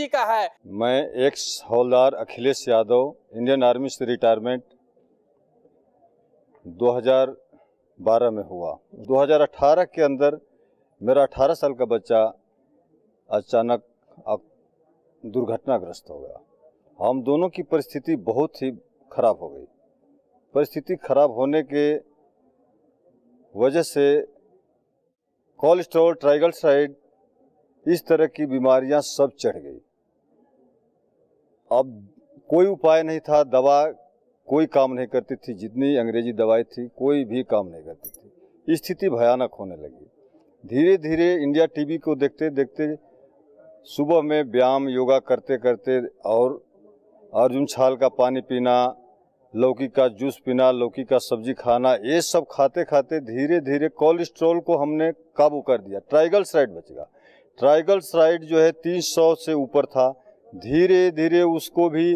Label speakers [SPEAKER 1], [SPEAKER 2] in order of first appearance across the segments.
[SPEAKER 1] जी का है।
[SPEAKER 2] मैं एक्स हवलदार अखिलेश यादव, इंडियन आर्मी से रिटायरमेंट 2012 में हुआ। 2018 के अंदर मेरा 18 साल का बच्चा अचानक दुर्घटनाग्रस्त हो गया। हम दोनों की परिस्थिति बहुत ही खराब हो गई। परिस्थिति खराब होने के वजह से कोलेस्ट्रॉल, ट्राइग्लिसराइड, इस तरह की बीमारियां सब चढ़ गई। अब कोई उपाय नहीं था, दवा कोई काम नहीं करती थी, जितनी अंग्रेजी दवाई थी कोई भी काम नहीं करती थी। स्थिति भयानक होने लगी। धीरे धीरे इंडिया टीवी को देखते देखते सुबह में व्यायाम योगा करते करते और अर्जुन छाल का पानी पीना, लौकी का जूस पीना, लौकी का सब्जी खाना, ये सब खाते खाते धीरे धीरे कोलेस्ट्रॉल को हमने काबू कर दिया। ट्राइग्लिसराइड बच गया। ट्राइग्लिसराइड जो है 300 से ऊपर था। धीरे धीरे उसको भी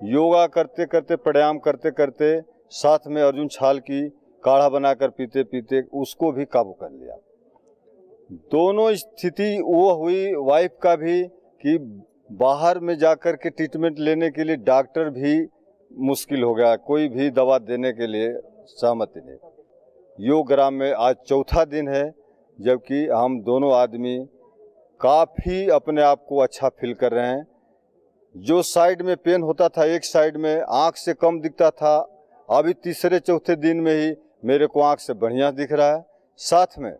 [SPEAKER 2] योगा करते करते, प्राणायाम करते करते, साथ में अर्जुन छाल की काढ़ा बनाकर पीते पीते उसको भी काबू कर लिया। दोनों स्थिति वो हुई वाइफ का भी कि बाहर में जाकर के ट्रीटमेंट लेने के लिए डॉक्टर भी मुश्किल हो गया, कोई भी दवा देने के लिए सहमति नहीं। योग ग्राम में आज चौथा दिन है, जबकि हम दोनों आदमी काफ़ी अपने आप को अच्छा फील कर रहे हैं। जो साइड में पेन होता था, एक साइड में आँख से कम दिखता था, अभी तीसरे चौथे दिन में ही मेरे को आँख से बढ़िया दिख रहा है। साथ में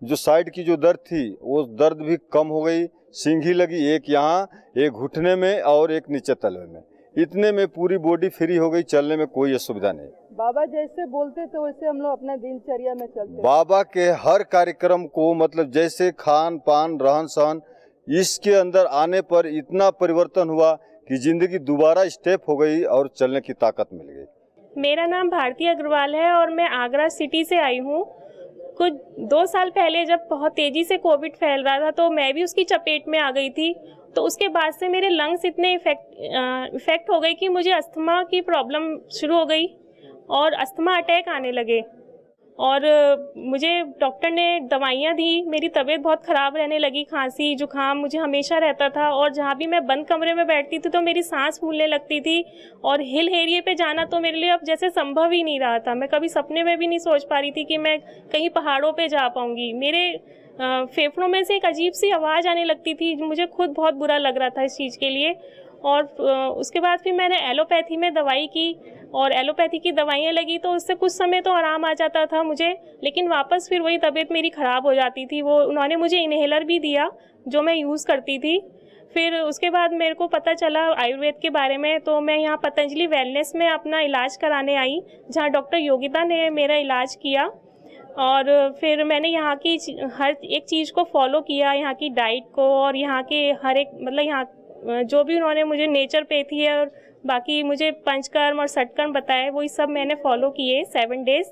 [SPEAKER 2] जो साइड की जो दर्द थी वो दर्द भी कम हो गई। सिंघी लगी, एक यहाँ, एक घुटने में और एक नीचे तलवे में, इतने में पूरी बॉडी फ्री हो गई। चलने में कोई असुविधा नहीं।
[SPEAKER 3] बाबा जैसे बोलते तो वैसे हम लोग अपना दिनचर्या में चलते।
[SPEAKER 2] बाबा के हर कार्यक्रम को, मतलब जैसे खान पान, रहन सहन, इसके अंदर आने पर इतना परिवर्तन हुआ कि जिंदगी दोबारा स्टेप हो गई और चलने की ताकत मिल गई।
[SPEAKER 4] मेरा नाम भारती अग्रवाल है और मैं आगरा सिटी से आई हूँ। कुछ 2 साल पहले जब बहुत तेज़ी से कोविड फैल रहा था तो मैं भी उसकी चपेट में आ गई थी। तो उसके बाद से मेरे लंग्स इतने इफेक्ट हो गए कि मुझे अस्थमा की प्रॉब्लम शुरू हो गई और अस्थमा अटैक आने लगे। और मुझे डॉक्टर ने दवाइयाँ दी। मेरी तबीयत बहुत ख़राब रहने लगी, खांसी जुकाम मुझे हमेशा रहता था। और जहाँ भी मैं बंद कमरे में बैठती थी तो मेरी सांस फूलने लगती थी। और हिल एरिया पे जाना तो मेरे लिए अब जैसे संभव ही नहीं रहा था। मैं कभी सपने में भी नहीं सोच पा रही थी कि मैं कहीं पहाड़ों पे जा पाऊँगी। मेरे फेफड़ों में से एक अजीब सी आवाज़ आने लगती थी, मुझे खुद बहुत बुरा लग रहा था इस चीज़ के लिए। और उसके बाद फिर मैंने एलोपैथी में दवाई की और एलोपैथी की दवाइयाँ लगी तो उससे कुछ समय तो आराम आ जाता था मुझे, लेकिन वापस फिर वही तबीयत मेरी ख़राब हो जाती थी। वो उन्होंने मुझे इन्हेलर भी दिया जो मैं यूज़ करती थी। फिर उसके बाद मेरे को पता चला आयुर्वेद के बारे में, तो मैं यहाँ पतंजलि वेलनेस में अपना इलाज कराने आई, जहाँ डॉक्टर योगिता ने मेरा इलाज किया। और फिर मैंने यहाँ की हर एक चीज़ को फॉलो किया, यहाँ की डाइट को और यहाँ के हर एक, मतलब यहाँ जो भी उन्होंने मुझे नेचुरोपैथी है और बाकी मुझे पंचकर्म और षटकर्म बताए, वही सब मैंने फॉलो किए 7 डेज़।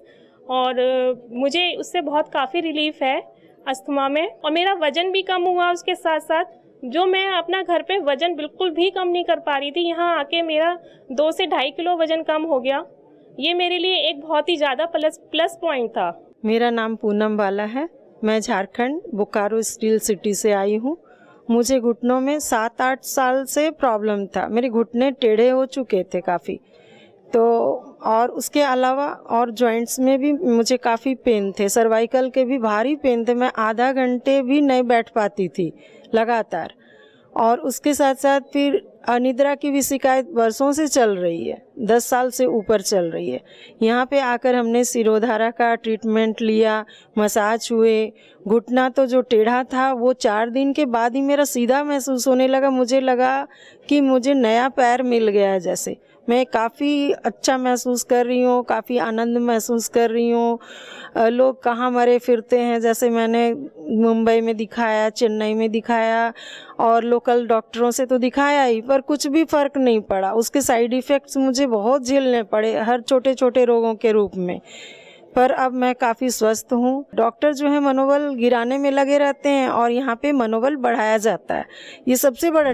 [SPEAKER 4] और मुझे उससे बहुत काफ़ी रिलीफ है अस्थमा में। और मेरा वज़न भी कम हुआ उसके साथ साथ। जो मैं अपना घर पे वज़न बिल्कुल भी कम नहीं कर पा रही थी, यहाँ आके मेरा 2 से 2.5 किलो वज़न कम हो गया। ये मेरे लिए एक बहुत ही ज़्यादा प्लस पॉइंट था।
[SPEAKER 3] मेरा नाम पूनम वाला है। मैं झारखंड बोकारो स्टील सिटी से आई हूँ। मुझे घुटनों में 7-8 साल से प्रॉब्लम था। मेरे घुटने टेढ़े हो चुके थे काफ़ी, तो और उसके अलावा और जॉइंट्स में भी मुझे काफ़ी पेन थे। सर्वाइकल के भी भारी पेन थे। मैं आधा घंटे भी नहीं बैठ पाती थी लगातार। और उसके साथ साथ फिर अनिद्रा की भी शिकायत वर्षों से चल रही है, 10 साल से ऊपर चल रही है। यहाँ पे आकर हमने शिरोधारा का ट्रीटमेंट लिया, मसाज हुए। घुटना तो जो टेढ़ा था वो 4 दिन के बाद ही मेरा सीधा महसूस होने लगा। मुझे लगा कि मुझे नया पैर मिल गया है जैसे। मैं काफ़ी अच्छा महसूस कर रही हूँ, काफ़ी आनंद महसूस कर रही हूँ। लोग कहाँ मरे फिरते हैं, जैसे मैंने मुंबई में दिखाया, चेन्नई में दिखाया और लोकल डॉक्टरों से तो दिखाया ही, पर कुछ भी फ़र्क नहीं पड़ा। उसके साइड इफ़ेक्ट्स मुझे बहुत झेलने पड़े हर छोटे छोटे रोगों के रूप में। पर अब मैं काफ़ी स्वस्थ हूँ। डॉक्टर जो है मनोबल गिराने में लगे रहते हैं और यहाँ पे मनोबल बढ़ाया जाता है। ये सबसे बड़ा